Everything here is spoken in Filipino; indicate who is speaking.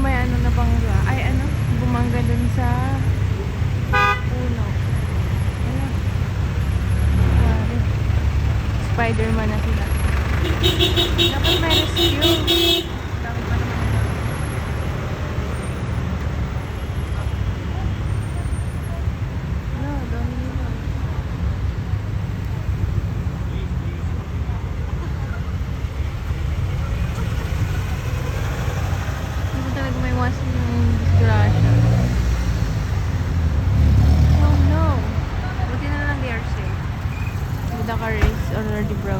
Speaker 1: May ano na bangga. Ay ano, bumangga dun sa puno. Ano? Pare. Spider-Man na sila. Dapat may rescue. Dami pa naman nila. Wala, dami nila. Hindi talaga may iwasan yung disgrasya. Oh no. Buti na lang they are safe. With the car is already broken.